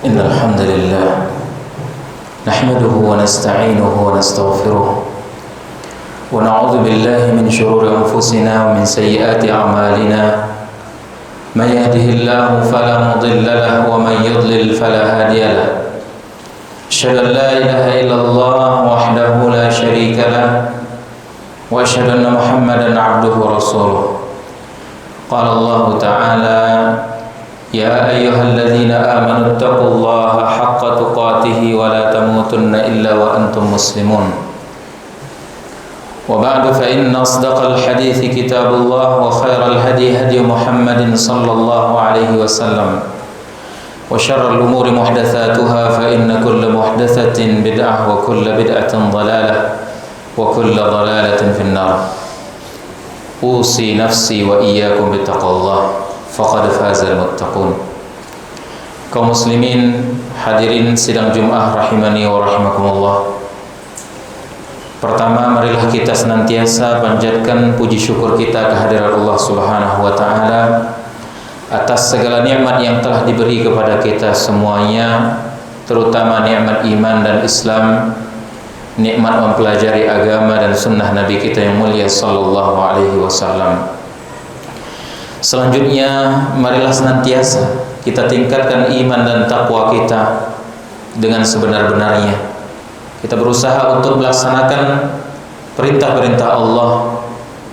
إن الحمد لله نحمده ونستعينه ونستغفره ونعوذ بالله من شرور أنفسنا ومن سيئات أعمالنا من يهده الله فلا مضل له ومن يضلل فلا هادي له أشهد أن لا إله إلا الله وحده لا شريك له وأشهد أن محمدا عبده ورسوله قال الله تعالى يا أيها الذين آمنوا اتقوا الله حق تقاته ولا تموتن إلا وأنتم مسلمون وبعد فإن أصدق الحديث كتاب الله وخير الهدي هدي محمد صلى الله عليه وسلم وشر الأمور محدثاتها فإن كل محدثة بدعة وكل بدعة ضلالة وكل ضلالة في النار أوصي نفسي وإياكم بتقوى الله faqad fazal muttaqun. Kaum muslimin hadirin sidang Jumat rahimani wa rahimakumullah. Pertama, marilah kita senantiasa panjatkan puji syukur kita kehadirat Allah Subhanahu wa taala atas segala nikmat yang telah diberi kepada kita semuanya, terutama nikmat iman dan Islam, nikmat mempelajari agama dan sunnah Nabi kita yang mulia sallallahu alaihi wasallam. Selanjutnya, marilah senantiasa kita tingkatkan iman dan takwa kita dengan sebenar-benarnya. Kita berusaha untuk melaksanakan perintah-perintah Allah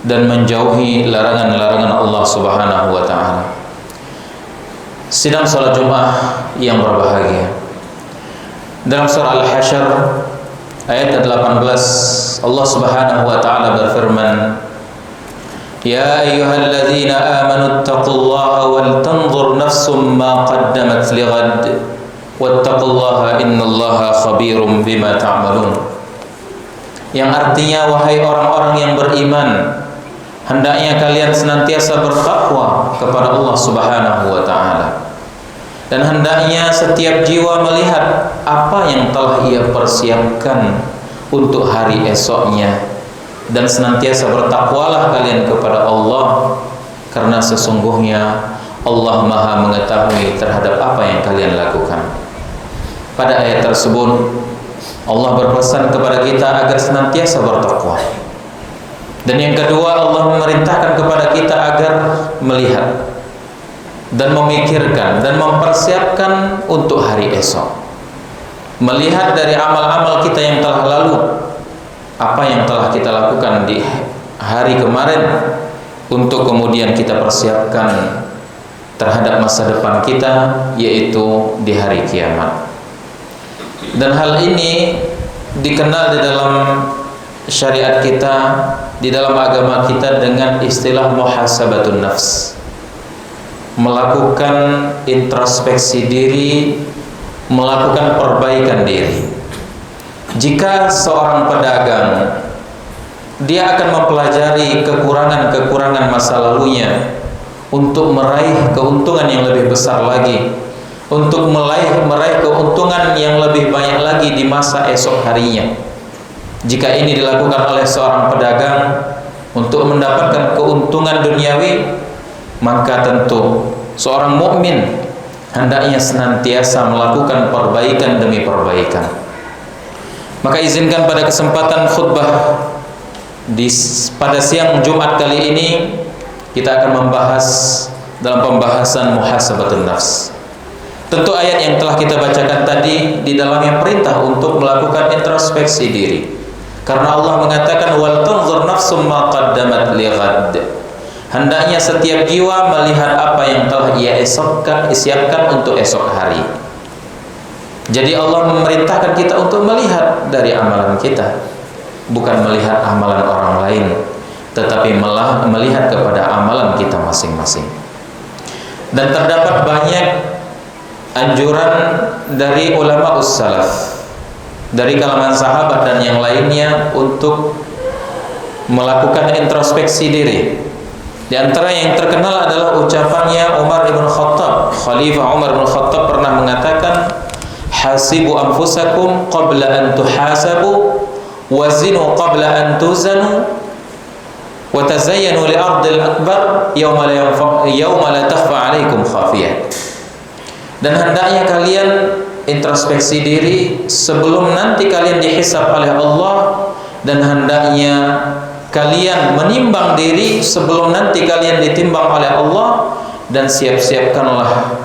dan menjauhi larangan-larangan Allah Subhanahu wa taala. Sidang salat Jumat yang berbahagia. Dalam surah Al-Hasyr ayat 18, Allah Subhanahu wa taala berfirman, يا أيها الذين آمنوا اتقوا الله ولتنظر نفس ما قدمت لغد واتقوا الله إن الله خبير بما تعملون. Yang artinya, wahai orang-orang yang beriman, hendaknya kalian senantiasa bertakwa kepada Allah Subhanahu wa taala. Dan hendaknya setiap jiwa melihat apa yang telah ia persiapkan untuk hari esoknya. Dan senantiasa bertakwalah kalian kepada Allah, karena sesungguhnya Allah Maha mengetahui terhadap apa yang kalian lakukan. Pada ayat tersebut Allah berpesan kepada kita agar senantiasa bertakwa. Dan yang kedua, Allah memerintahkan kepada kita agar melihat dan memikirkan dan mempersiapkan untuk hari esok. Melihat dari amal-amal kita yang telah lalu, apa yang telah kita lakukan di hari kemarin, untuk kemudian kita persiapkan terhadap masa depan kita, yaitu di hari kiamat. Dan hal ini dikenal di dalam syariat kita, di dalam agama kita dengan istilah muhasabatun nafs. Melakukan introspeksi diri, melakukan perbaikan diri. Jika seorang pedagang, dia akan mempelajari kekurangan-kekurangan masa lalunya untuk meraih keuntungan yang lebih besar lagi, untuk meraih keuntungan yang lebih banyak lagi di masa esok harinya. Jika ini dilakukan oleh seorang pedagang untuk mendapatkan keuntungan duniawi, maka tentu seorang mukmin hendaknya senantiasa melakukan perbaikan demi perbaikan. Maka izinkan pada kesempatan khutbah pada siang Jumat kali ini, kita akan membahas dalam pembahasan muhasabatun nafs. Tentu ayat yang telah kita bacakan tadi di dalamnya perintah untuk melakukan introspeksi diri. Karena Allah mengatakan wal tanzur nafsum ma qaddamat lighad. Hendaknya setiap jiwa melihat apa yang telah ia siapkan untuk esok hari. Jadi Allah memerintahkan kita untuk melihat dari amalan kita, bukan melihat amalan orang lain, tetapi melihat kepada amalan kita masing-masing. Dan terdapat banyak anjuran dari ulama ussalaf, dari kalangan sahabat dan yang lainnya, untuk melakukan introspeksi diri. Di antara yang terkenal adalah ucapannya Umar ibn Khattab. Khalifah Umar ibn Khattab pernah mengatakan, hasibu anfusakum qabla an tuhasabu wazinu qabla an tuzanu wa tazayyanu li ardil akbar yawma la takhfa alaikum khafiyah. Dan hendaknya kalian introspeksi diri sebelum nanti kalian dihisab oleh Allah, dan hendaknya kalian menimbang diri sebelum nanti kalian ditimbang oleh Allah, dan siap-siapkanlah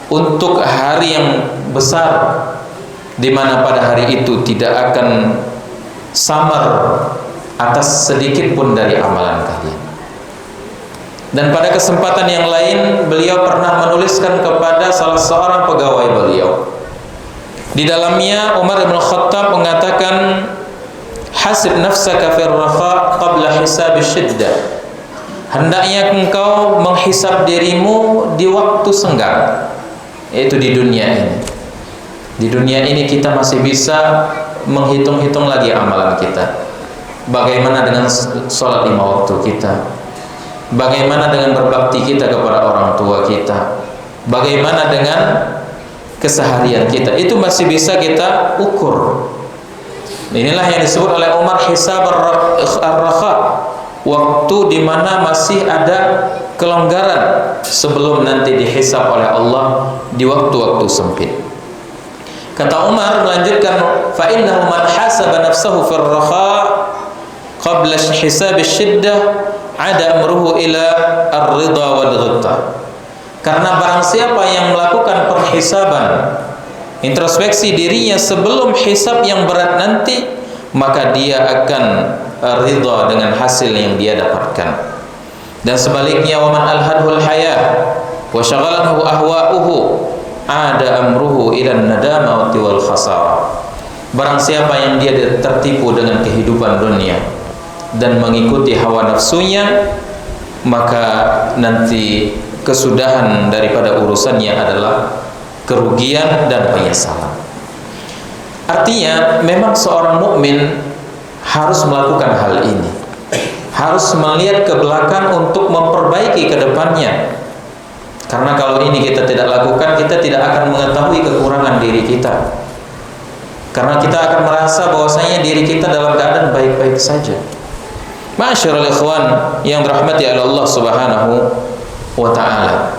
untuk hari yang besar di mana pada hari itu tidak akan samar atas sedikit pun dari amalan kalian. Dan pada kesempatan yang lain beliau pernah menuliskan kepada salah seorang pegawai beliau. Di dalamnya Umar bin Khattab mengatakan, hasib nafsaka fir raha qabla hisab syiddah. Hendaknya engkau menghisab dirimu di waktu senggang, yaitu di dunia ini. Di dunia ini kita masih bisa menghitung-hitung lagi amalan kita. Bagaimana dengan sholat 5 waktu kita? Bagaimana dengan berbakti kita kepada orang tua kita? Bagaimana dengan keseharian kita? Itu masih bisa kita ukur. Inilah yang disebut oleh Umar hisab ar-rakha, waktu di mana masih ada kelonggaran sebelum nanti dihisab oleh Allah di waktu-waktu sempit. Kata Umar melanjutkan, fa innahu man hasaba nafsahu fir rakha qabla hisab asy-syiddah ada amruhu ila ar-ridha wal ghibta. Karena barang siapa yang melakukan perhisaban, introspeksi dirinya sebelum hisab yang berat nanti, maka dia akan ridha dengan hasil yang dia dapatkan. Dan sebaliknya, wa man alhadhul haya wa syaghalathu ahwa'uhu ada amruhu ila an-nadamati wal khasarah. Barang siapa yang dia tertipu dengan kehidupan dunia dan mengikuti hawa nafsunya, maka nanti kesudahan daripada urusannya adalah kerugian dan penyesalan. Artinya memang seorang mukmin harus melakukan hal ini, harus melihat ke belakang untuk memperbaiki ke depannya. Karena kalau ini kita tidak lakukan, kita tidak akan mengetahui kekurangan diri kita. Karena kita akan merasa bahwasanya diri kita dalam keadaan baik-baik saja. Ma'asyiral ikhwan yang dirahmati oleh Allah Subhanahu wa taala.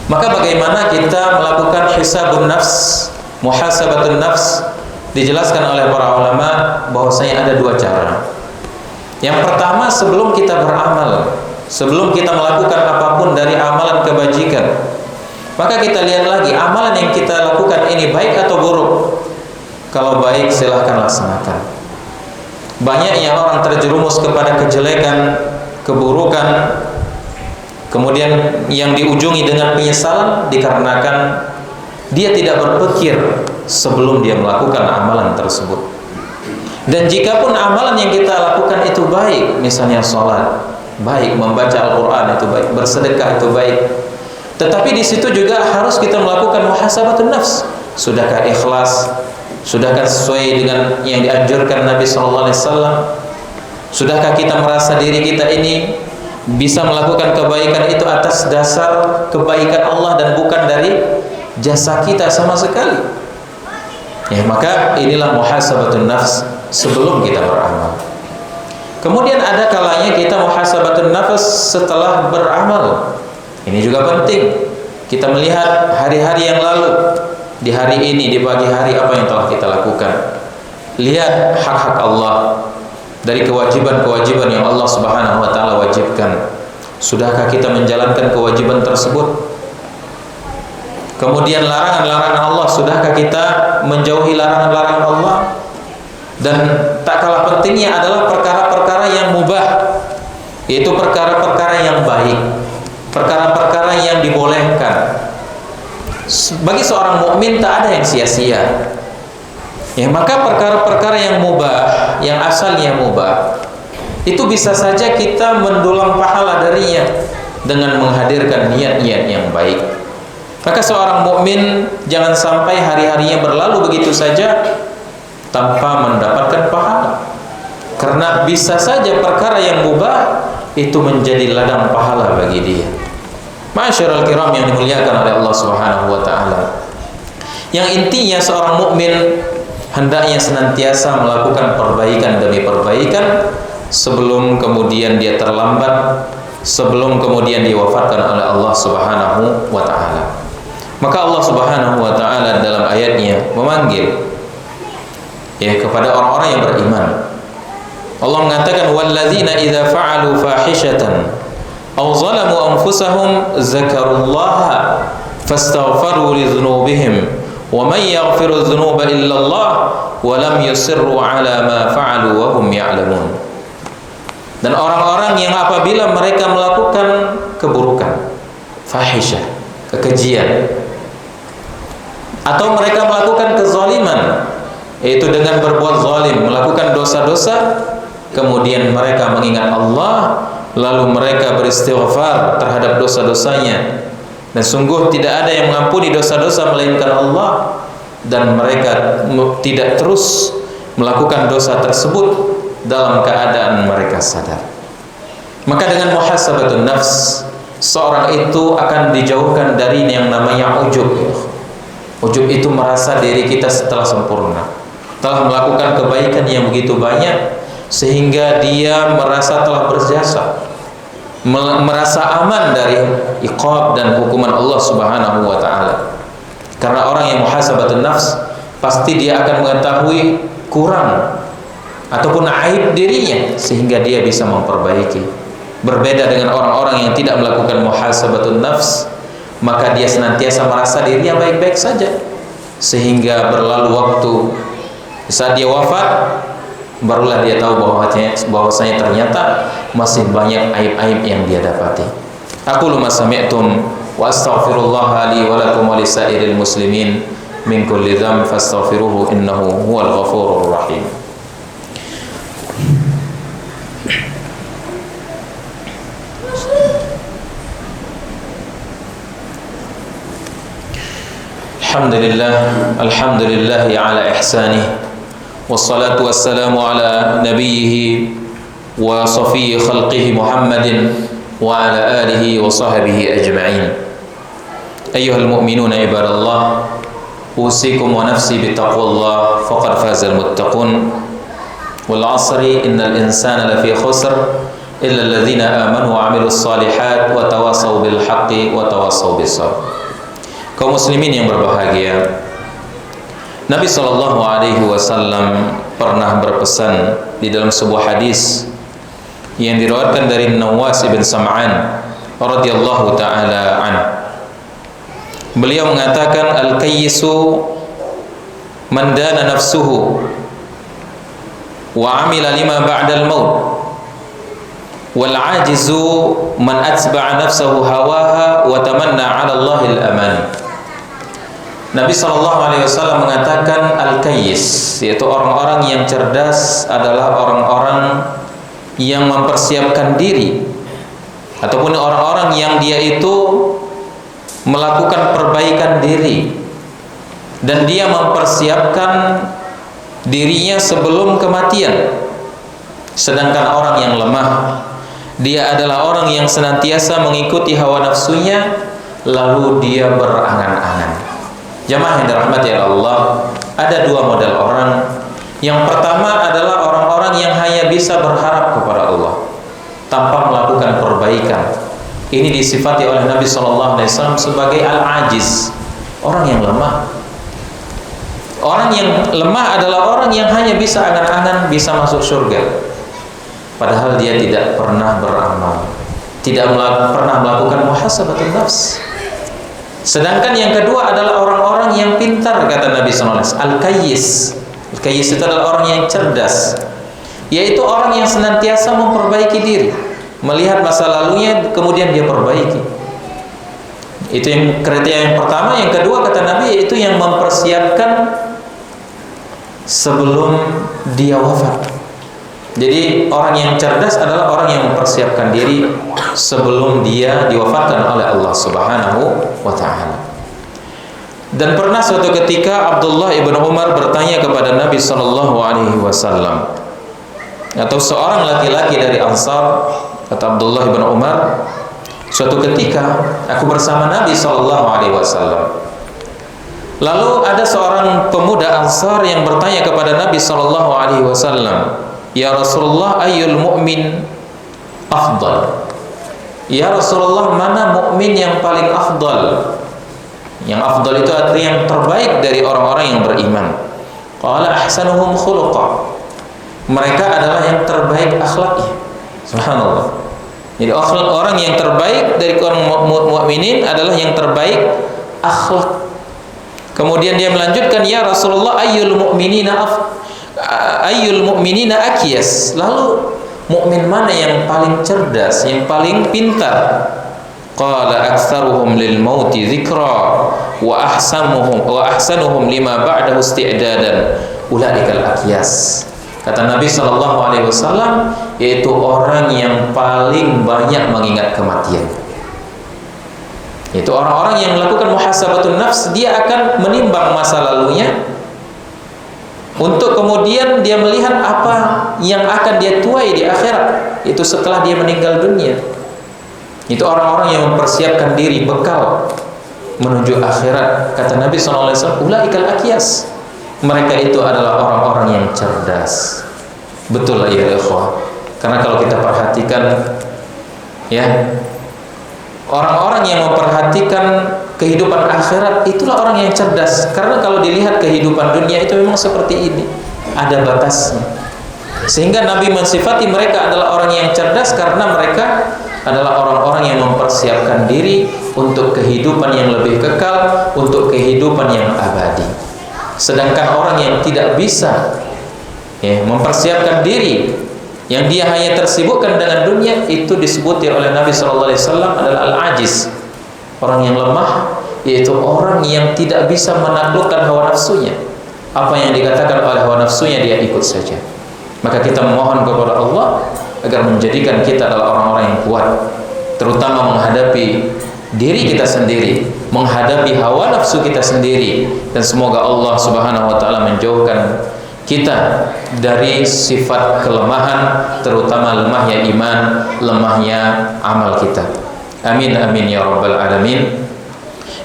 Maka bagaimana kita melakukan hisabun nafs, muhasabatun nafs? Dijelaskan oleh para ulama bahwasanya ada 2 cara. Yang pertama, sebelum kita beramal, sebelum kita melakukan apapun dari amalan kebajikan, maka kita lihat lagi amalan yang kita lakukan ini baik atau buruk. Kalau baik, silahkan laksanakan. Banyaknya orang terjerumus kepada kejelekan, keburukan, kemudian yang diujungi dengan penyesalan dikarenakan dia tidak berpikir sebelum dia melakukan amalan tersebut. Dan jikapun amalan yang kita lakukan itu baik, misalnya sholat baik, membaca Al-Quran itu baik, bersedekah itu baik, tetapi di situ juga harus kita melakukan muhasabatun nafs. Sudahkah ikhlas? Sudahkah sesuai dengan yang dianjurkan Nabi SAW? Sudahkah kita merasa diri kita ini bisa melakukan kebaikan itu atas dasar kebaikan Allah dan bukan dari jasa kita sama sekali? Ya, maka inilah muhasabatun nafs sebelum kita beramal. Kemudian ada kalanya kita muhasabatun nafs setelah beramal. Ini juga penting. Kita melihat hari-hari yang lalu, di hari ini, di pagi hari apa yang telah kita lakukan. Lihat hak-hak Allah dari kewajiban-kewajiban yang Allah Subhanahu wa taala wajibkan. Sudahkah kita menjalankan kewajiban tersebut? Kemudian larangan-larangan Allah, sudahkah kita menjauhi larangan-larangan Allah? Dan tak kalah pentingnya adalah perkara-perkara yang mubah, yaitu perkara-perkara yang baik, perkara-perkara yang dibolehkan. Bagi seorang mukmin tak ada yang sia-sia. Ya, maka perkara-perkara yang mubah, yang asalnya mubah, itu bisa saja kita mendulang pahala darinya dengan menghadirkan niat-niat yang baik. Maka seorang mukmin jangan sampai hari-harinya berlalu begitu saja tanpa mendapatkan pahala. Karena bisa saja perkara yang mubah itu menjadi ladang pahala bagi dia. Ma'asyiral kiram yang dimuliakan oleh Allah Subhanahu wa taala. Yang intinya seorang mukmin hendaknya senantiasa melakukan perbaikan demi perbaikan sebelum kemudian dia terlambat, sebelum kemudian diwafatkan oleh Allah Subhanahu wa taala. Maka Allah Subhanahu wa taala dalam ayatnya memanggil kepada orang-orang yang beriman. Allah mengatakan walladzina idza fa'alu fahishatan aw zalamu anfusahum dzakarullaha fastaghfaru lidzunubihim wa may yaghfiru dzunuba illallah wa lam yusirru ala ma fa'alu wa hum ya'lamun. Dan orang-orang yang apabila mereka melakukan keburukan, fahisyah, kekejian, atau mereka melakukan kezaliman, yaitu dengan berbuat zalim, melakukan dosa-dosa, kemudian mereka mengingat Allah, lalu mereka beristighfar terhadap dosa-dosanya, dan sungguh tidak ada yang mengampuni dosa-dosa melainkan Allah, dan mereka tidak terus melakukan dosa tersebut dalam keadaan mereka sadar. Maka dengan muhasabatun nafs, seorang itu akan dijauhkan dari yang namanya ujub. Ujub itu merasa diri kita setelah sempurna, telah melakukan kebaikan yang begitu banyak, sehingga dia merasa telah berjasa, merasa aman dari iqab dan hukuman Allah Subhanahu wa taala. Karena orang yang muhasabatun nafs, pasti dia akan mengetahui kurang ataupun aib dirinya, sehingga dia bisa memperbaiki. Berbeda dengan orang-orang yang tidak melakukan muhasabatun nafs, maka dia senantiasa merasa dirinya baik-baik saja, sehingga berlalu waktu, saat dia wafat barulah dia tahu bahwasanya ternyata masih banyak aib-aib yang dia dapati. Aqulu ma sami'tum wa astaghfirullah li wa lakum wa lisairil muslimin min kulli dzamb fastaghfiruhu innahu huwal ghafurur rahim. Alhamdulillah ala ihsanih, wassalatu wassalamu ala nabiyhi wa safiyyi khalqihi Muhammadin wa ala alihi wa sahbihi ajma'in. Ayyuhal mu'minuna ibadallah, usikum wa nafsi bittaqwallah faqad fazal muttaqun. Wal 'asri innal insana lafi khusr illa alladhina amanu wa 'amilus shalihat wa tawassaw bil haqqi wa tawassaw bis sabr. Kaum muslimin yang berbahagia, Nabi SAW pernah berpesan di dalam sebuah hadis yang diriwayatkan dari Nawas ibn Sam'an radhiyallahu taala an. Beliau mengatakan, al-kayyisu man dana nafsuhu wa amila lima ba'dal maut, wal ajizu man atba'a nafsahu hawaha wa tamanna 'ala Allahil amani. Nabi SAW mengatakan al-kayyis, yaitu orang-orang yang cerdas adalah orang-orang yang mempersiapkan diri, ataupun orang-orang yang dia itu melakukan perbaikan diri dan dia mempersiapkan dirinya sebelum kematian. Sedangkan orang yang lemah, dia adalah orang yang senantiasa mengikuti hawa nafsunya, lalu dia berangan-angan. Jamaah yang dirahmati Allah, ada dua model orang. Yang pertama adalah orang-orang yang hanya bisa berharap kepada Allah tanpa melakukan perbaikan. Ini disifati oleh Nabi SAW sebagai al-ajiz, orang yang lemah. Orang yang lemah adalah orang yang hanya bisa angan-angan bisa masuk surga, padahal dia tidak pernah beramal, tidak pernah melakukan muhasabatun nafs. Sedangkan yang kedua adalah orang-orang yang pintar, kata Nabi SAW, al-kayyis. Al-kayyis itu adalah orang yang cerdas, yaitu orang yang senantiasa memperbaiki diri, melihat masa lalunya kemudian dia perbaiki. Itu yang kriteria yang pertama. Yang kedua, kata Nabi, yaitu yang mempersiapkan sebelum dia wafat. Jadi orang yang cerdas adalah orang yang mempersiapkan diri sebelum dia diwafatkan oleh Allah Subhanahu wa ta'ala. Dan pernah suatu ketika Abdullah ibn Umar bertanya kepada Nabi SAW, atau seorang laki-laki dari Ansar, kata Abdullah ibn Umar, suatu ketika aku bersama Nabi SAW, lalu ada seorang pemuda Ansar yang bertanya kepada Nabi SAW, ya Rasulullah, ayyul mu'min afdal? Ya Rasulullah, mana mukmin yang paling afdal? Yang afdal itu artinya yang terbaik dari orang-orang yang beriman. Qala ahsanuhum khuluqa. Mereka adalah yang terbaik akhlaknya. Subhanallah. Jadi orang yang terbaik dari kaum mukminin adalah yang terbaik akhlak. Kemudian dia melanjutkan, ya Rasulullah, ayyul mu'minina akyas. Lalu mukmin mana yang paling cerdas, yang paling pintar? Qala aktsaruhum lil mauti dzikra wa ahsanuhum lima ba'dahu isti'dadan ulaikal akyas. Kata Nabi sallallahu alaihi wasallam, yaitu orang yang paling banyak mengingat kematian. Itu orang-orang yang melakukan muhasabatun nafs, dia akan menimbang masa lalunya untuk kemudian dia melihat apa yang akan dia tuai di akhirat, itu setelah dia meninggal dunia. Itu orang-orang yang mempersiapkan diri bekal menuju akhirat. Kata Nabi SAW, ulaikal akyas. Mereka itu adalah orang-orang yang cerdas. Betul lah ya ikhwah. Karena kalau kita perhatikan, ya, orang-orang yang memperhatikan kehidupan akhirat itulah orang yang cerdas. Karena kalau dilihat kehidupan dunia itu memang seperti ini, ada batasnya. Sehingga Nabi mensifati mereka adalah orang yang cerdas karena mereka adalah orang-orang yang mempersiapkan diri untuk kehidupan yang lebih kekal, untuk kehidupan yang abadi. Sedangkan orang yang tidak bisa, ya, mempersiapkan diri, yang dia hanya tersibukkan dengan dunia, itu disebuti oleh Nabi SAW adalah al-ajiz, orang yang lemah, yaitu orang yang tidak bisa menaklukkan hawa nafsunya. Apa yang dikatakan oleh hawa nafsunya dia ikut saja. Maka kita memohon kepada Allah agar menjadikan kita adalah orang-orang yang kuat, terutama menghadapi diri kita sendiri, menghadapi hawa nafsu kita sendiri, dan semoga Allah Subhanahu wa taala menjauhkan kita dari sifat kelemahan, terutama lemahnya iman, lemahnya amal kita. Amin amin ya rabbal alamin.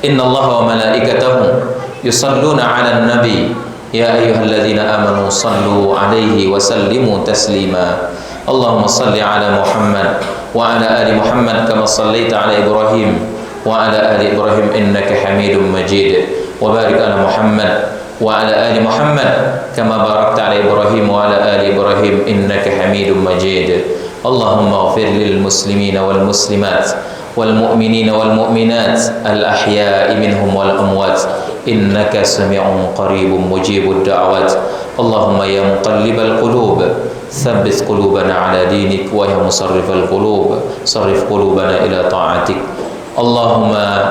Innallaha wa malaikatahu yusalluna 'alan nabi ya ayyuhalladzina amanu sallu 'alaihi wa sallimu taslima. Allahumma salli 'ala Muhammad wa 'ala ali Muhammad kama sallaita 'ala Ibrahim wa 'ala ali Ibrahim innaka Hamidum Majid. Wa barik 'ala Muhammad wa 'ala ali Muhammad kama barakta 'ala Ibrahim wa 'ala ali Ibrahim innaka Hamidum Majid. Allahumma ighfir lil muslimina wal muslimat wal mu'minina wal mu'minat al ahya'i minhum wal amwat innaka sami'un qaribun mujibud da'wat. Allahumma ya muqallibal qulub thabbit qulubana 'ala dinik wa ya musarrifal qulub sarrif qulubana ila ta'atik. Allahumma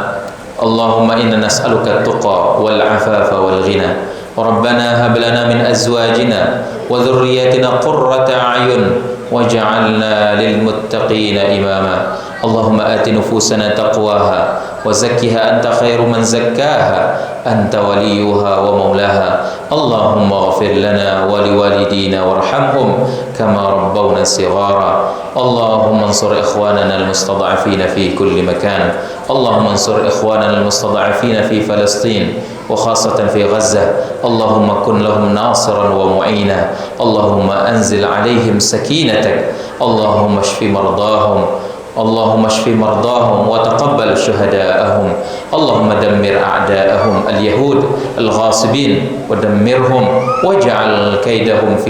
inna nas'aluka at-tuqa wal 'afafa wal ghina. Rabbana hab lana min azwajina wa dhurriyyatina qurrata a'yun waj'alna lil muttaqina imama. Allahumma ati nufusana taqwaha wa zakkiha anta khairu man zakkaha anta waliyuha wa maulaha. Allahumma ighfir lana wa liwalidina warhamhum kama rabbawna shighara. Allahumma ansur ikhwanana almustad'afina fi kulli makan. Allahumma ansur ikhwanana almustad'afina fi Palestin wa khasatan fi Gaza. Allahumma kun lahum nasiran wa mu'ina. Allahumma anzil alaihim sakinatak. Allahumma shfi mardahum. اللهم اشف مرضاهم وتقبل شهداءهم. اللهم دمر أعداءهم اليهود الغاصبين ودمرهم واجعل كيدهم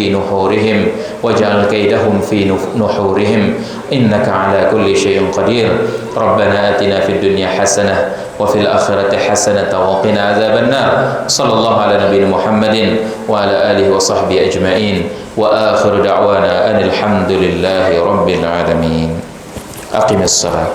في نحورهم إنك على كل شيء قدير. ربنا آتنا في الدنيا حسنة وفي الآخرة حسنة وقنا عذاب النار. صلى الله على نبينا محمد وعلى آله وصحبه أجمعين وآخر دعوانا أن الحمد لله رب العالمين. Aqimis salat.